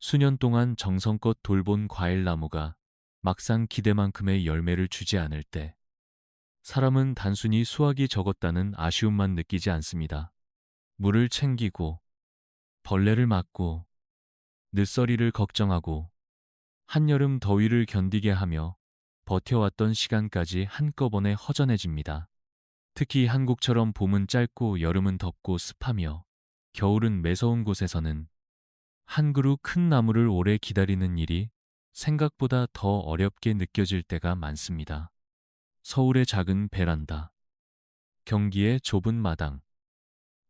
수년 동안 정성껏 돌본 과일나무가 막상 기대만큼의 열매를 주지 않을 때 사람은 단순히 수확이 적었다는 아쉬움만 느끼지 않습니다. 물을 챙기고 벌레를 막고 늦서리를 걱정하고 한여름 더위를 견디게 하며 버텨왔던 시간까지 한꺼번에 허전해집니다. 특히 한국처럼 봄은 짧고 여름은 덥고 습하며 겨울은 매서운 곳에서는 한 그루 큰 나무를 오래 기다리는 일이 생각보다 더 어렵게 느껴질 때가 많습니다. 서울의 작은 베란다, 경기의 좁은 마당,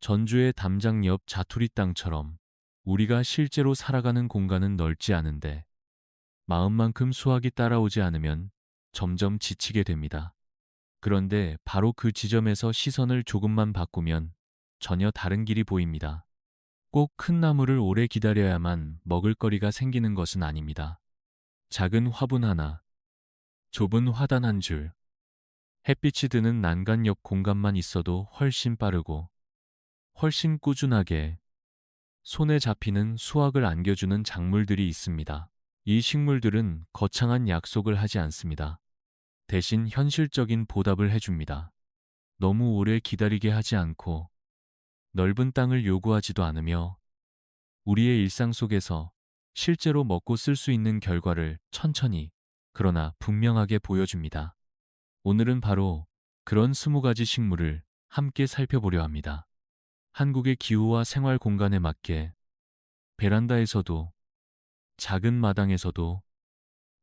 전주의 담장 옆 자투리 땅처럼 우리가 실제로 살아가는 공간은 넓지 않은데 마음만큼 수확이 따라오지 않으면 점점 지치게 됩니다. 그런데 바로 그 지점에서 시선을 조금만 바꾸면 전혀 다른 길이 보입니다. 꼭 큰 나무를 오래 기다려야만 먹을거리가 생기는 것은 아닙니다. 작은 화분 하나, 좁은 화단 한 줄, 햇빛이 드는 난간 옆 공간만 있어도 훨씬 빠르고 훨씬 꾸준하게 손에 잡히는 수확을 안겨주는 작물들이 있습니다. 이 식물들은 거창한 약속을 하지 않습니다. 대신 현실적인 보답을 해줍니다. 너무 오래 기다리게 하지 않고 넓은 땅을 요구하지도 않으며 우리의 일상 속에서 실제로 먹고 쓸 수 있는 결과를 천천히 그러나 분명하게 보여줍니다. 오늘은 바로 그런 20가지 식물을 함께 살펴보려 합니다. 한국의 기후와 생활 공간에 맞게 베란다에서도 작은 마당에서도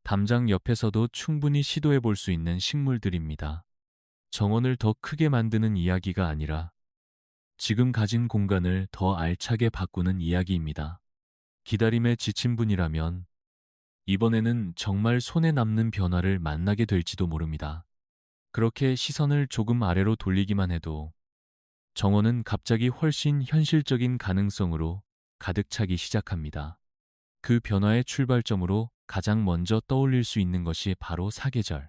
담장 옆에서도 충분히 시도해 볼 수 있는 식물들입니다. 정원을 더 크게 만드는 이야기가 아니라 지금 가진 공간을 더 알차게 바꾸는 이야기입니다. 기다림에 지친 분이라면 이번에는 정말 손에 남는 변화를 만나게 될지도 모릅니다. 그렇게 시선을 조금 아래로 돌리기만 해도 정원은 갑자기 훨씬 현실적인 가능성으로 가득 차기 시작합니다. 그 변화의 출발점으로 가장 먼저 떠올릴 수 있는 것이 바로 사계절.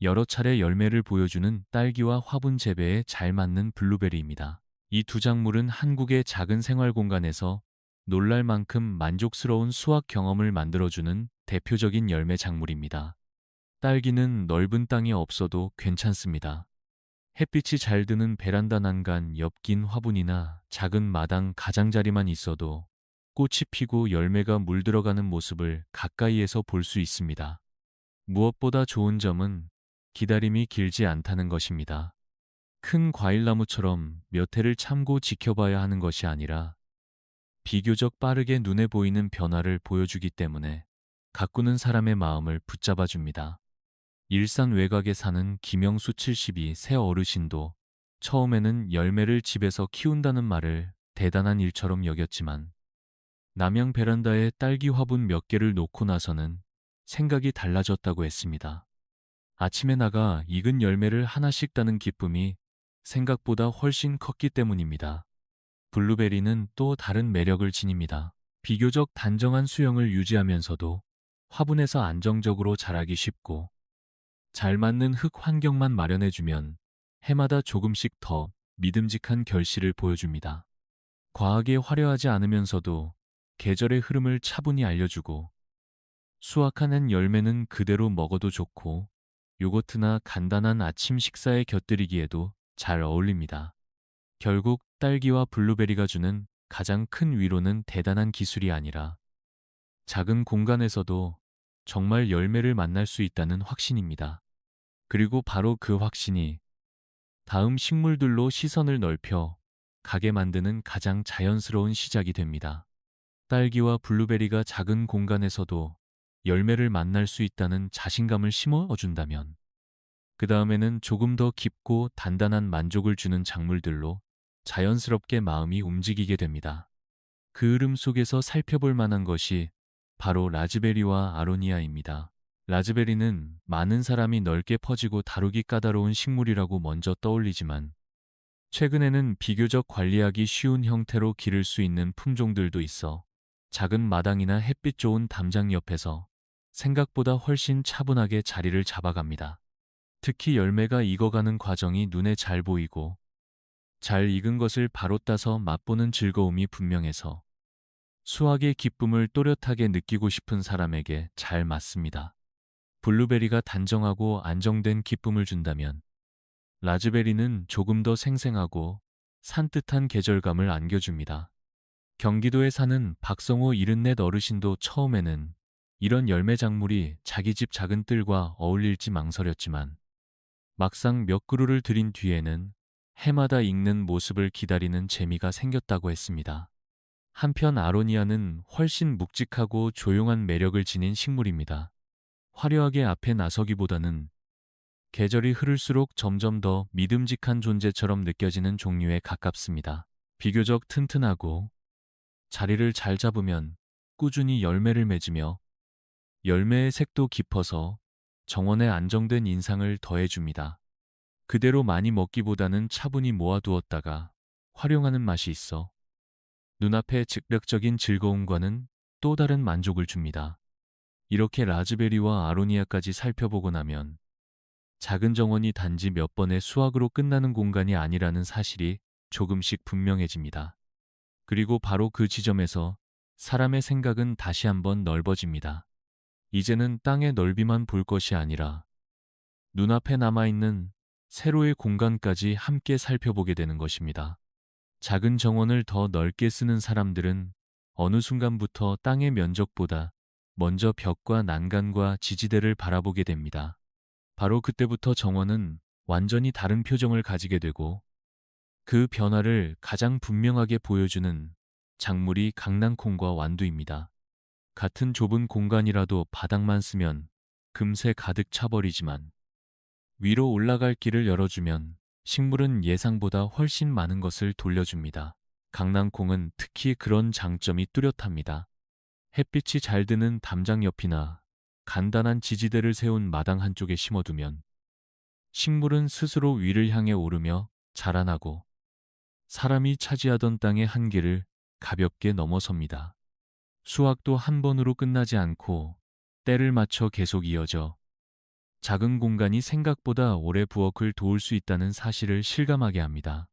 여러 차례 열매를 보여주는 딸기와 화분 재배에 잘 맞는 블루베리입니다. 이 두 작물은 한국의 작은 생활 공간에서 놀랄 만큼 만족스러운 수확 경험을 만들어주는 대표적인 열매 작물입니다. 딸기는 넓은 땅이 없어도 괜찮습니다. 햇빛이 잘 드는 베란다 난간 옆 긴 화분이나 작은 마당 가장자리만 있어도 꽃이 피고 열매가 물들어가는 모습을 가까이에서 볼 수 있습니다. 무엇보다 좋은 점은 기다림이 길지 않다는 것입니다. 큰 과일나무처럼 몇 해를 참고 지켜봐야 하는 것이 아니라 비교적 빠르게 눈에 보이는 변화를 보여주기 때문에 가꾸는 사람의 마음을 붙잡아 줍니다. 일산 외곽에 사는 김영수 72세 어르신도 처음에는 열매를 집에서 키운다는 말을 대단한 일처럼 여겼지만 남양 베란다에 딸기 화분 몇 개를 놓고 나서는 생각이 달라졌다고 했습니다. 아침에 나가 익은 열매를 하나씩 따는 기쁨이 생각보다 훨씬 컸기 때문입니다. 블루베리는 또 다른 매력을 지닙니다. 비교적 단정한 수영을 유지하면서도 화분에서 안정적으로 자라기 쉽고 잘 맞는 흙 환경만 마련해주면 해마다 조금씩 더 믿음직한 결실을 보여줍니다. 과하게 화려하지 않으면서도 계절의 흐름을 차분히 알려주고 수확하는 열매는 그대로 먹어도 좋고 요거트나 간단한 아침 식사에 곁들이기에도 잘 어울립니다. 결국 딸기와 블루베리가 주는 가장 큰 위로는 대단한 기술이 아니라 작은 공간에서도 정말 열매를 만날 수 있다는 확신입니다. 그리고 바로 그 확신이 다음 식물들로 시선을 넓혀 가게 만드는 가장 자연스러운 시작이 됩니다. 딸기와 블루베리가 작은 공간에서도 열매를 만날 수 있다는 자신감을 심어준다면 그 다음에는 조금 더 깊고 단단한 만족을 주는 작물들로 자연스럽게 마음이 움직이게 됩니다. 그 흐름 속에서 살펴볼 만한 것이 바로 라즈베리와 아로니아입니다. 라즈베리는 많은 사람이 넓게 퍼지고 다루기 까다로운 식물이라고 먼저 떠올리지만 최근에는 비교적 관리하기 쉬운 형태로 기를 수 있는 품종들도 있어 작은 마당이나 햇빛 좋은 담장 옆에서 생각보다 훨씬 차분하게 자리를 잡아갑니다. 특히 열매가 익어가는 과정이 눈에 잘 보이고 잘 익은 것을 바로 따서 맛보는 즐거움이 분명해서 수확의 기쁨을 또렷하게 느끼고 싶은 사람에게 잘 맞습니다. 블루베리가 단정하고 안정된 기쁨을 준다면 라즈베리는 조금 더 생생하고 산뜻한 계절감을 안겨줍니다. 경기도에 사는 박성호 74 어르신도 처음에는 이런 열매 작물이 자기 집 작은 뜰과 어울릴지 망설였지만 막상 몇 그루를 들인 뒤에는 해마다 익는 모습을 기다리는 재미가 생겼다고 했습니다. 한편 아로니아는 훨씬 묵직하고 조용한 매력을 지닌 식물입니다. 화려하게 앞에 나서기보다는 계절이 흐를수록 점점 더 믿음직한 존재처럼 느껴지는 종류에 가깝습니다. 비교적 튼튼하고 자리를 잘 잡으면 꾸준히 열매를 맺으며 열매의 색도 깊어서 정원에 안정된 인상을 더해줍니다. 그대로 많이 먹기보다는 차분히 모아두었다가 활용하는 맛이 있어 눈앞에 즉각적인 즐거움과는 또 다른 만족을 줍니다. 이렇게 라즈베리와 아로니아까지 살펴보고 나면 작은 정원이 단지 몇 번의 수확으로 끝나는 공간이 아니라는 사실이 조금씩 분명해집니다. 그리고 바로 그 지점에서 사람의 생각은 다시 한번 넓어집니다. 이제는 땅의 넓이만 볼 것이 아니라 눈앞에 남아있는 세로의 공간까지 함께 살펴보게 되는 것입니다. 작은 정원을 더 넓게 쓰는 사람들은 어느 순간부터 땅의 면적보다 먼저 벽과 난간과 지지대를 바라보게 됩니다. 바로 그때부터 정원은 완전히 다른 표정을 가지게 되고 그 변화를 가장 분명하게 보여주는 작물이 강낭콩과 완두입니다. 같은 좁은 공간이라도 바닥만 쓰면 금세 가득 차버리지만 위로 올라갈 길을 열어주면 식물은 예상보다 훨씬 많은 것을 돌려줍니다. 강낭콩은 특히 그런 장점이 뚜렷합니다. 햇빛이 잘 드는 담장 옆이나 간단한 지지대를 세운 마당 한쪽에 심어두면 식물은 스스로 위를 향해 오르며 자라나고 사람이 차지하던 땅의 한계를 가볍게 넘어섭니다. 수확도 한 번으로 끝나지 않고 때를 맞춰 계속 이어져 작은 공간이 생각보다 오래 부엌을 도울 수 있다는 사실을 실감하게 합니다.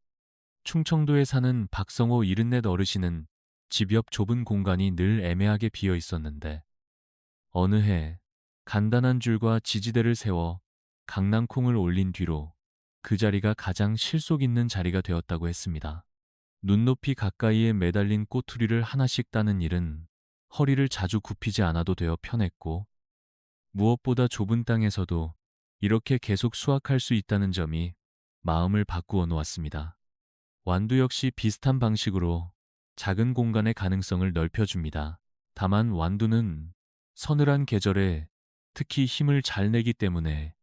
충청도에 사는 박성호 74 어르신은 집 옆 좁은 공간이 늘 애매하게 비어 있었는데 어느 해 간단한 줄과 지지대를 세워 강낭콩을 올린 뒤로 그 자리가 가장 실속 있는 자리가 되었다고 했습니다. 눈높이 가까이에 매달린 꼬투리를 하나씩 따는 일은 허리를 자주 굽히지 않아도 되어 편했고 무엇보다 좁은 땅에서도 이렇게 계속 수확할 수 있다는 점이 마음을 바꾸어 놓았습니다. 완두 역시 비슷한 방식으로 작은 공간의 가능성을 넓혀줍니다. 다만 완두는 서늘한 계절에 특히 힘을 잘 내기 때문에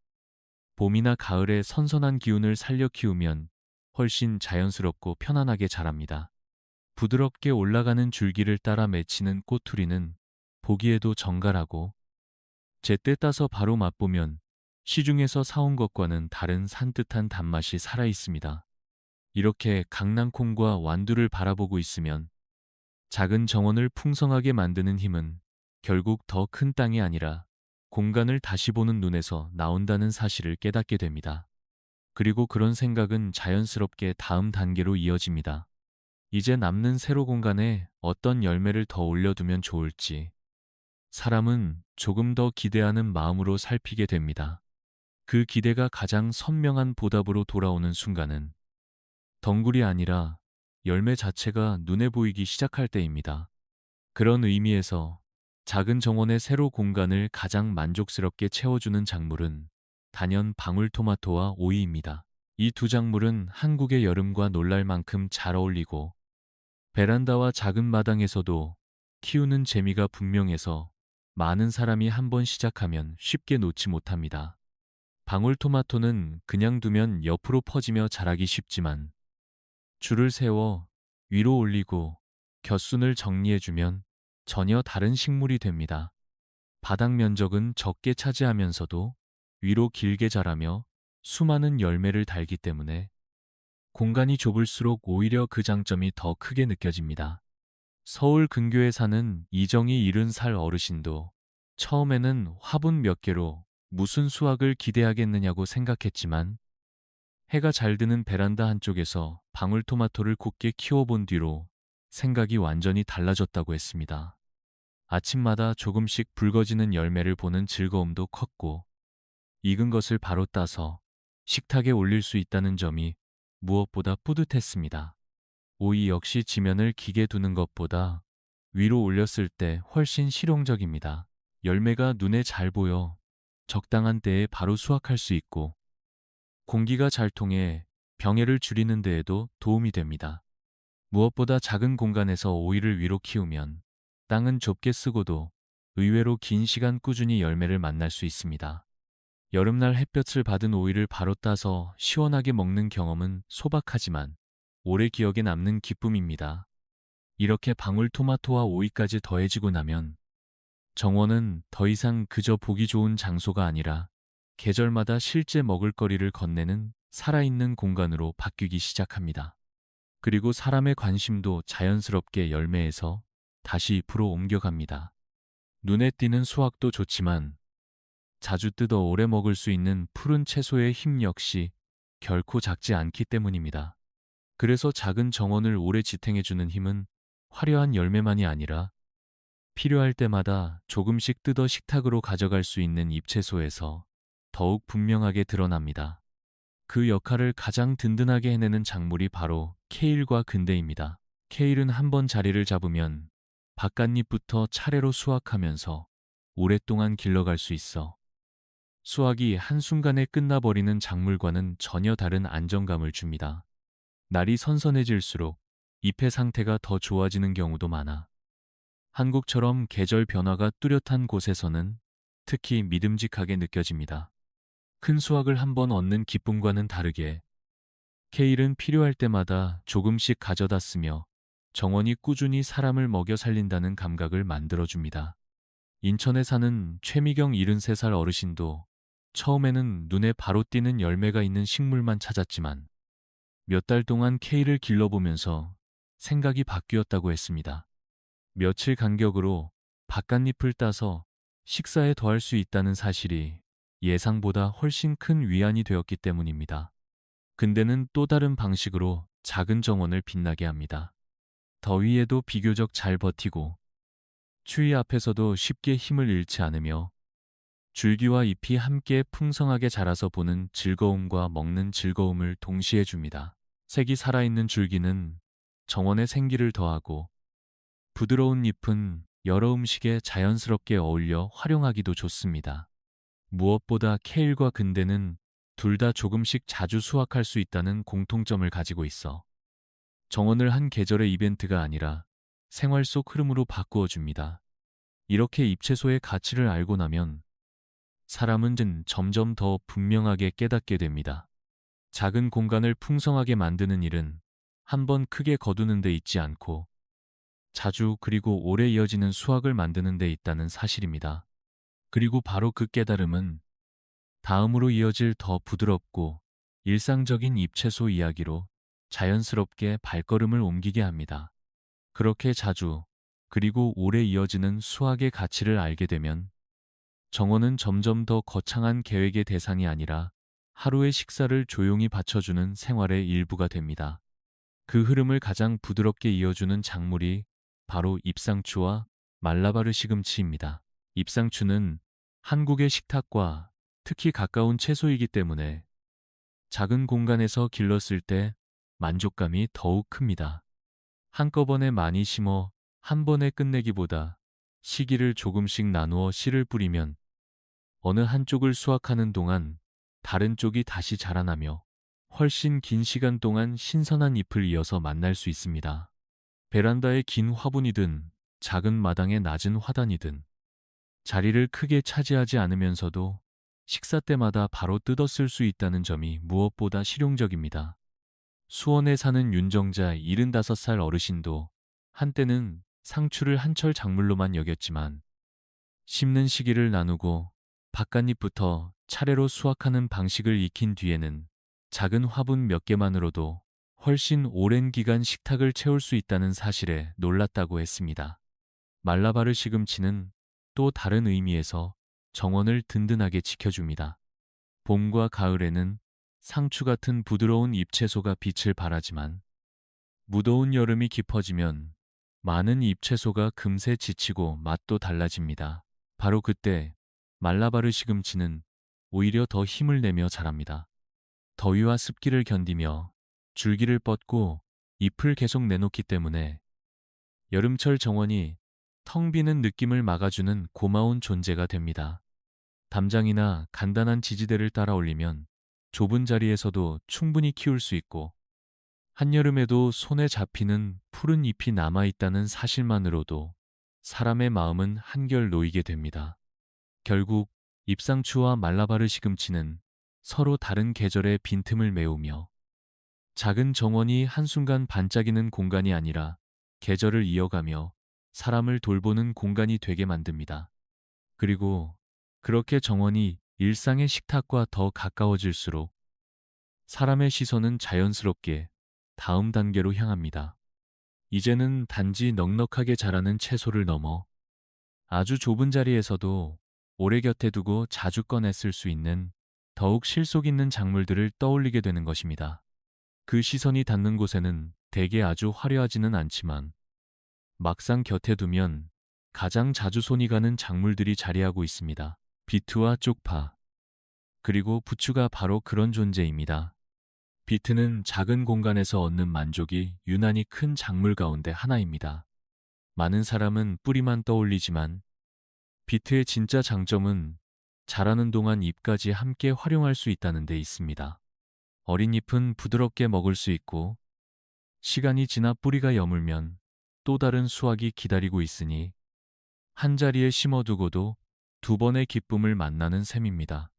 봄이나 가을에 선선한 기운을 살려 키우면 훨씬 자연스럽고 편안하게 자랍니다. 부드럽게 올라가는 줄기를 따라 맺히는 꼬투리는 보기에도 정갈하고 제때 따서 바로 맛보면 시중에서 사온 것과는 다른 산뜻한 단맛이 살아있습니다. 이렇게 강낭콩과 완두를 바라보고 있으면 작은 정원을 풍성하게 만드는 힘은 결국 더 큰 땅이 아니라 공간을 다시 보는 눈에서 나온다는 사실을 깨닫게 됩니다. 그리고 그런 생각은 자연스럽게 다음 단계로 이어집니다. 이제 남는 세로 공간에 어떤 열매를 더 올려두면 좋을지 사람은 조금 더 기대하는 마음으로 살피게 됩니다. 그 기대가 가장 선명한 보답으로 돌아오는 순간은 덩굴이 아니라 열매 자체가 눈에 보이기 시작할 때입니다. 그런 의미에서 작은 정원의 세로 공간을 가장 만족스럽게 채워주는 작물은 단연 방울토마토와 오이입니다. 이 두 작물은 한국의 여름과 놀랄 만큼 잘 어울리고 베란다와 작은 마당에서도 키우는 재미가 분명해서 많은 사람이 한번 시작하면 쉽게 놓지 못합니다. 방울토마토는 그냥 두면 옆으로 퍼지며 자라기 쉽지만 줄을 세워 위로 올리고 곁순을 정리해주면 전혀 다른 식물이 됩니다. 바닥 면적은 적게 차지하면서도 위로 길게 자라며 수많은 열매를 달기 때문에 공간이 좁을수록 오히려 그 장점이 더 크게 느껴집니다. 서울 근교에 사는 이정희 70살 어르신도 처음에는 화분 몇 개로 무슨 수확을 기대하겠느냐고 생각했지만 해가 잘 드는 베란다 한쪽에서 방울토마토를 곱게 키워본 뒤로 생각이 완전히 달라졌다고 했습니다. 아침마다 조금씩 붉어지는 열매를 보는 즐거움도 컸고, 익은 것을 바로 따서 식탁에 올릴 수 있다는 점이 무엇보다 뿌듯했습니다. 오이 역시 지면을 기게 두는 것보다 위로 올렸을 때 훨씬 실용적입니다. 열매가 눈에 잘 보여 적당한 때에 바로 수확할 수 있고, 공기가 잘 통해 병해를 줄이는 데에도 도움이 됩니다. 무엇보다 작은 공간에서 오이를 위로 키우면 땅은 좁게 쓰고도 의외로 긴 시간 꾸준히 열매를 만날 수 있습니다. 여름날 햇볕을 받은 오이를 바로 따서 시원하게 먹는 경험은 소박하지만 오래 기억에 남는 기쁨입니다. 이렇게 방울토마토와 오이까지 더해지고 나면 정원은 더 이상 그저 보기 좋은 장소가 아니라 계절마다 실제 먹을거리를 건네는 살아있는 공간으로 바뀌기 시작합니다. 그리고 사람의 관심도 자연스럽게 열매에서 다시 잎으로 옮겨갑니다. 눈에 띄는 수확도 좋지만 자주 뜯어 오래 먹을 수 있는 푸른 채소의 힘 역시 결코 작지 않기 때문입니다. 그래서 작은 정원을 오래 지탱해주는 힘은 화려한 열매만이 아니라 필요할 때마다 조금씩 뜯어 식탁으로 가져갈 수 있는 잎채소에서 더욱 분명하게 드러납니다. 그 역할을 가장 든든하게 해내는 작물이 바로 케일과 근대입니다. 케일은 한번 자리를 잡으면 바깥잎부터 차례로 수확하면서 오랫동안 길러갈 수 있어 수확이 한순간에 끝나버리는 작물과는 전혀 다른 안정감을 줍니다. 날이 선선해질수록 잎의 상태가 더 좋아지는 경우도 많아 한국처럼 계절 변화가 뚜렷한 곳에서는 특히 믿음직하게 느껴집니다. 큰 수확을 한번 얻는 기쁨과는 다르게 케일은 필요할 때마다 조금씩 가져다 쓰며 정원이 꾸준히 사람을 먹여 살린다는 감각을 만들어줍니다. 인천에 사는 최미경 73살 어르신도 처음에는 눈에 바로 띄는 열매가 있는 식물만 찾았지만 몇 달 동안 케일을 길러보면서 생각이 바뀌었다고 했습니다. 며칠 간격으로 바깥잎을 따서 식사에 더할 수 있다는 사실이 예상보다 훨씬 큰 위안이 되었기 때문입니다. 근대는 또 다른 방식으로 작은 정원을 빛나게 합니다. 더위에도 비교적 잘 버티고 추위 앞에서도 쉽게 힘을 잃지 않으며 줄기와 잎이 함께 풍성하게 자라서 보는 즐거움과 먹는 즐거움을 동시에 줍니다. 색이 살아있는 줄기는 정원에 생기를 더하고 부드러운 잎은 여러 음식에 자연스럽게 어울려 활용하기도 좋습니다. 무엇보다 케일과 근대는 둘 다 조금씩 자주 수확할 수 있다는 공통점을 가지고 있어 정원을 한 계절의 이벤트가 아니라 생활 속 흐름으로 바꾸어 줍니다. 이렇게 잎채소의 가치를 알고 나면 사람은 점점 더 분명하게 깨닫게 됩니다. 작은 공간을 풍성하게 만드는 일은 한번 크게 거두는 데 있지 않고 자주 그리고 오래 이어지는 수확을 만드는 데 있다는 사실입니다. 그리고 바로 그 깨달음은 다음으로 이어질 더 부드럽고 일상적인 잎채소 이야기로 자연스럽게 발걸음을 옮기게 합니다. 그렇게 자주 그리고 오래 이어지는 수확의 가치를 알게 되면 정원은 점점 더 거창한 계획의 대상이 아니라 하루의 식사를 조용히 받쳐주는 생활의 일부가 됩니다. 그 흐름을 가장 부드럽게 이어주는 작물이 바로 잎상추와 말라바르 시금치입니다. 잎상추는 한국의 식탁과 특히 가까운 채소이기 때문에 작은 공간에서 길렀을 때 만족감이 더욱 큽니다. 한꺼번에 많이 심어 한 번에 끝내기보다 시기를 조금씩 나누어 씨를 뿌리면 어느 한쪽을 수확하는 동안 다른 쪽이 다시 자라나며 훨씬 긴 시간 동안 신선한 잎을 이어서 만날 수 있습니다. 베란다의 긴 화분이든 작은 마당의 낮은 화단이든 자리를 크게 차지하지 않으면서도 식사 때마다 바로 뜯어 쓸 수 있다는 점이 무엇보다 실용적입니다. 수원에 사는 윤정자 75살 어르신도 한때는 상추를 한철 작물로만 여겼지만 심는 시기를 나누고 바깥잎부터 차례로 수확하는 방식을 익힌 뒤에는 작은 화분 몇 개만으로도 훨씬 오랜 기간 식탁을 채울 수 있다는 사실에 놀랐다고 했습니다. 말라바르 시금치는 또 다른 의미에서 정원을 든든하게 지켜줍니다. 봄과 가을에는 상추 같은 부드러운 잎채소가 빛을 발하지만 무더운 여름이 깊어지면 많은 잎채소가 금세 지치고 맛도 달라집니다. 바로 그때 말라바르 시금치는 오히려 더 힘을 내며 자랍니다. 더위와 습기를 견디며 줄기를 뻗고 잎을 계속 내놓기 때문에 여름철 정원이 텅 비는 느낌을 막아주는 고마운 존재가 됩니다. 담장이나 간단한 지지대를 따라 올리면 좁은 자리에서도 충분히 키울 수 있고, 한여름에도 손에 잡히는 푸른 잎이 남아있다는 사실만으로도 사람의 마음은 한결 놓이게 됩니다. 결국 잎상추와 말라바르 시금치는 서로 다른 계절의 빈틈을 메우며 작은 정원이 한순간 반짝이는 공간이 아니라 계절을 이어가며 사람을 돌보는 공간이 되게 만듭니다. 그리고 그렇게 정원이 일상의 식탁과 더 가까워질수록 사람의 시선은 자연스럽게 다음 단계로 향합니다. 이제는 단지 넉넉하게 자라는 채소를 넘어 아주 좁은 자리에서도 오래 곁에 두고 자주 꺼내 쓸 수 있는 더욱 실속 있는 작물들을 떠올리게 되는 것입니다. 그 시선이 닿는 곳에는 대개 아주 화려하지는 않지만 막상 곁에 두면 가장 자주 손이 가는 작물들이 자리하고 있습니다. 비트와 쪽파, 그리고 부추가 바로 그런 존재입니다. 비트는 작은 공간에서 얻는 만족이 유난히 큰 작물 가운데 하나입니다. 많은 사람은 뿌리만 떠올리지만 비트의 진짜 장점은 자라는 동안 잎까지 함께 활용할 수 있다는 데 있습니다. 어린 잎은 부드럽게 먹을 수 있고, 시간이 지나 뿌리가 여물면 또 다른 수확이 기다리고 있으니 한 자리에 심어두고도 두 번의 기쁨을 만나는 셈입니다.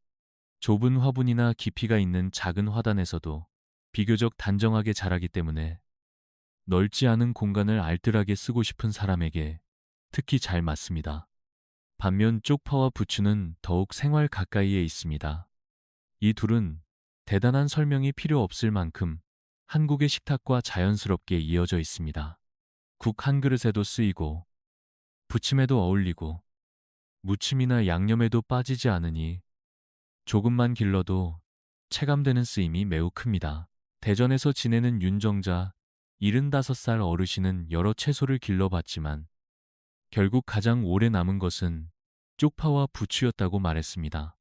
좁은 화분이나 깊이가 있는 작은 화단에서도 비교적 단정하게 자라기 때문에 넓지 않은 공간을 알뜰하게 쓰고 싶은 사람에게 특히 잘 맞습니다. 반면 쪽파와 부추는 더욱 생활 가까이에 있습니다. 이 둘은 대단한 설명이 필요 없을 만큼 한국의 식탁과 자연스럽게 이어져 있습니다. 국 한 그릇에도 쓰이고 부침에도 어울리고 무침이나 양념에도 빠지지 않으니 조금만 길러도 체감되는 쓰임이 매우 큽니다. 대전에서 지내는 윤정자 75살 어르신은 여러 채소를 길러봤지만 결국 가장 오래 남은 것은 쪽파와 부추였다고 말했습니다.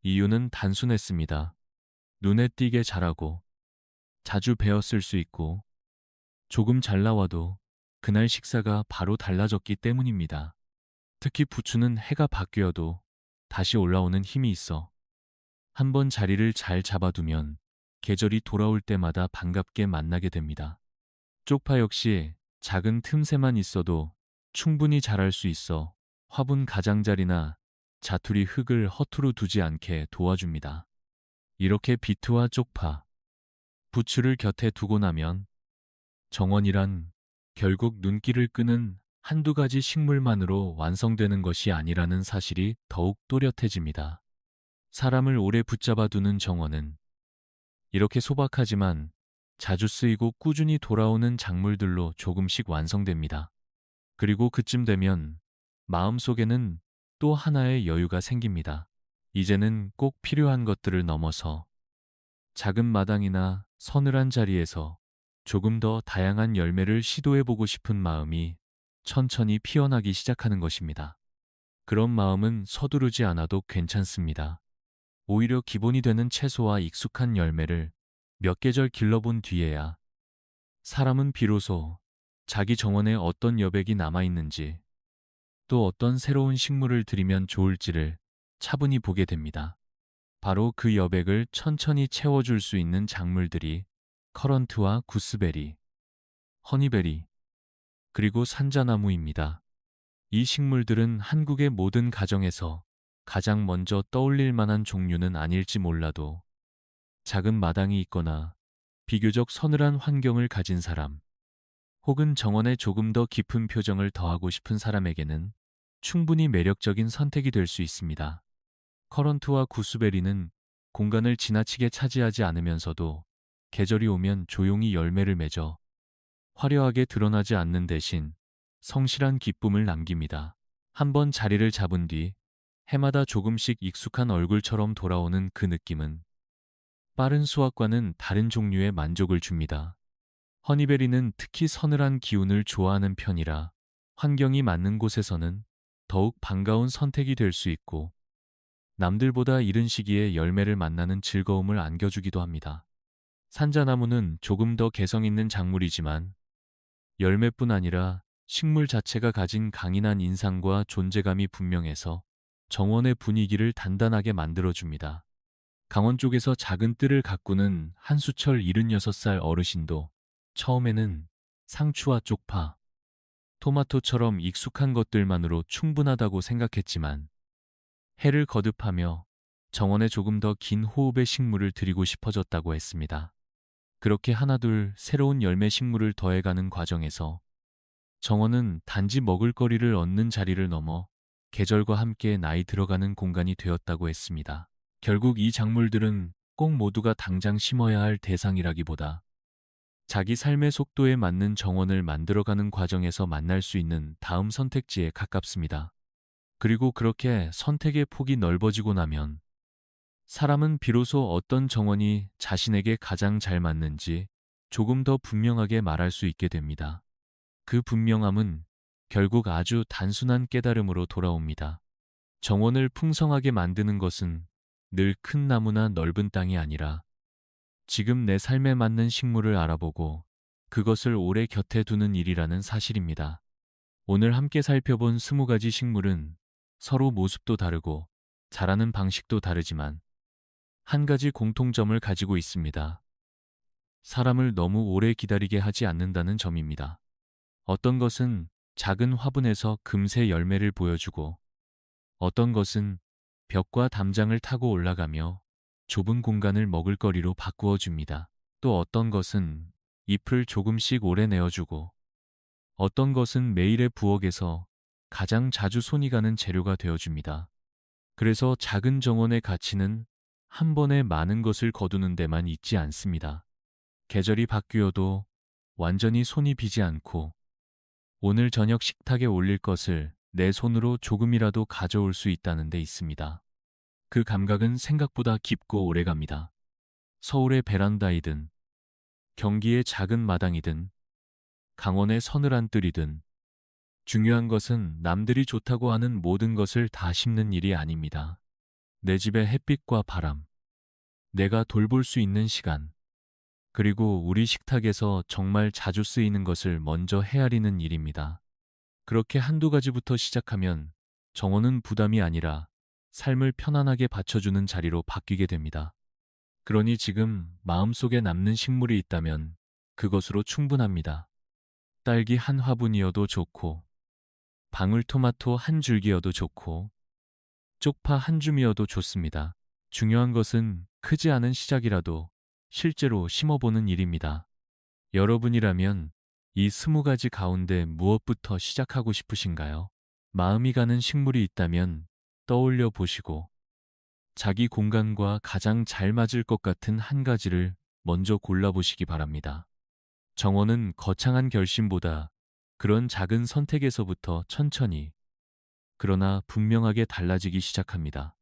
이유는 단순했습니다. 눈에 띄게 자라고 자주 베어 쓸 수 있고 조금 잘 나와도 그날 식사가 바로 달라졌기 때문입니다. 특히 부추는 해가 바뀌어도 다시 올라오는 힘이 있어 한번 자리를 잘 잡아두면 계절이 돌아올 때마다 반갑게 만나게 됩니다. 쪽파 역시 작은 틈새만 있어도 충분히 자랄 수 있어 화분 가장자리나 자투리 흙을 허투루 두지 않게 도와줍니다. 이렇게 비트와 쪽파, 부추를 곁에 두고 나면 정원이란 결국 눈길을 끄는 한두 가지 식물만으로 완성되는 것이 아니라는 사실이 더욱 또렷해집니다. 사람을 오래 붙잡아 두는 정원은 이렇게 소박하지만 자주 쓰이고 꾸준히 돌아오는 작물들로 조금씩 완성됩니다. 그리고 그쯤 되면 마음속에는 또 하나의 여유가 생깁니다. 이제는 꼭 필요한 것들을 넘어서 작은 마당이나 서늘한 자리에서 조금 더 다양한 열매를 시도해보고 싶은 마음이 천천히 피어나기 시작하는 것입니다. 그런 마음은 서두르지 않아도 괜찮습니다. 오히려 기본이 되는 채소와 익숙한 열매를 몇 계절 길러본 뒤에야 사람은 비로소 자기 정원에 어떤 여백이 남아있는지 또 어떤 새로운 식물을 들이면 좋을지를 차분히 보게 됩니다. 바로 그 여백을 천천히 채워줄 수 있는 작물들이 커런트와 구스베리, 허니베리, 그리고 산자나무입니다. 이 식물들은 한국의 모든 가정에서 가장 먼저 떠올릴 만한 종류는 아닐지 몰라도 작은 마당이 있거나 비교적 서늘한 환경을 가진 사람, 혹은 정원에 조금 더 깊은 표정을 더하고 싶은 사람에게는 충분히 매력적인 선택이 될 수 있습니다. 커런트와 구스베리는 공간을 지나치게 차지하지 않으면서도 계절이 오면 조용히 열매를 맺어 화려하게 드러나지 않는 대신 성실한 기쁨을 남깁니다. 한번 자리를 잡은 뒤 해마다 조금씩 익숙한 얼굴처럼 돌아오는 그 느낌은 빠른 수확과는 다른 종류의 만족을 줍니다. 허니베리는 특히 서늘한 기운을 좋아하는 편이라 환경이 맞는 곳에서는 더욱 반가운 선택이 될 수 있고 남들보다 이른 시기에 열매를 만나는 즐거움을 안겨주기도 합니다. 산자나무는 조금 더 개성 있는 작물이지만 열매뿐 아니라 식물 자체가 가진 강인한 인상과 존재감이 분명해서 정원의 분위기를 단단하게 만들어줍니다. 강원 쪽에서 작은 뜰을 가꾸는 한수철 76살 어르신도 처음에는 상추와 쪽파, 토마토처럼 익숙한 것들만으로 충분하다고 생각했지만 해를 거듭하며 정원에 조금 더 긴 호흡의 식물을 드리고 싶어졌다고 했습니다. 그렇게 하나둘 새로운 열매 식물을 더해가는 과정에서 정원은 단지 먹을거리를 얻는 자리를 넘어 계절과 함께 나이 들어가는 공간이 되었다고 했습니다. 결국 이 작물들은 꼭 모두가 당장 심어야 할 대상이라기보다 자기 삶의 속도에 맞는 정원을 만들어가는 과정에서 만날 수 있는 다음 선택지에 가깝습니다. 그리고 그렇게 선택의 폭이 넓어지고 나면 사람은 비로소 어떤 정원이 자신에게 가장 잘 맞는지 조금 더 분명하게 말할 수 있게 됩니다. 그 분명함은 결국 아주 단순한 깨달음으로 돌아옵니다. 정원을 풍성하게 만드는 것은 늘 큰 나무나 넓은 땅이 아니라 지금 내 삶에 맞는 식물을 알아보고 그것을 오래 곁에 두는 일이라는 사실입니다. 오늘 함께 살펴본 20가지 식물은 서로 모습도 다르고 자라는 방식도 다르지만 한 가지 공통점을 가지고 있습니다. 사람을 너무 오래 기다리게 하지 않는다는 점입니다. 어떤 것은 작은 화분에서 금세 열매를 보여주고 어떤 것은 벽과 담장을 타고 올라가며 좁은 공간을 먹을거리로 바꾸어 줍니다. 또 어떤 것은 잎을 조금씩 오래 내어주고 어떤 것은 매일의 부엌에서 가장 자주 손이 가는 재료가 되어줍니다. 그래서 작은 정원의 가치는 한 번에 많은 것을 거두는 데만 있지 않습니다. 계절이 바뀌어도 완전히 손이 비지 않고 오늘 저녁 식탁에 올릴 것을 내 손으로 조금이라도 가져올 수 있다는 데 있습니다. 그 감각은 생각보다 깊고 오래갑니다. 서울의 베란다이든 경기의 작은 마당이든 강원의 서늘한 뜰이든 중요한 것은 남들이 좋다고 하는 모든 것을 다 심는 일이 아닙니다. 내 집의 햇빛과 바람, 내가 돌볼 수 있는 시간, 그리고 우리 식탁에서 정말 자주 쓰이는 것을 먼저 헤아리는 일입니다. 그렇게 한두 가지부터 시작하면 정원은 부담이 아니라 삶을 편안하게 받쳐주는 자리로 바뀌게 됩니다. 그러니 지금 마음속에 남는 식물이 있다면 그것으로 충분합니다. 딸기 한 화분이어도 좋고, 방울토마토 한 줄기여도 좋고, 쪽파 한 줌이어도 좋습니다. 중요한 것은 크지 않은 시작이라도 실제로 심어보는 일입니다. 여러분이라면 이 20가지 가운데 무엇부터 시작하고 싶으신가요? 마음이 가는 식물이 있다면 떠올려 보시고 자기 공간과 가장 잘 맞을 것 같은 한 가지를 먼저 골라보시기 바랍니다. 정원은 거창한 결심보다 그런 작은 선택에서부터 천천히 그러나 분명하게 달라지기 시작합니다.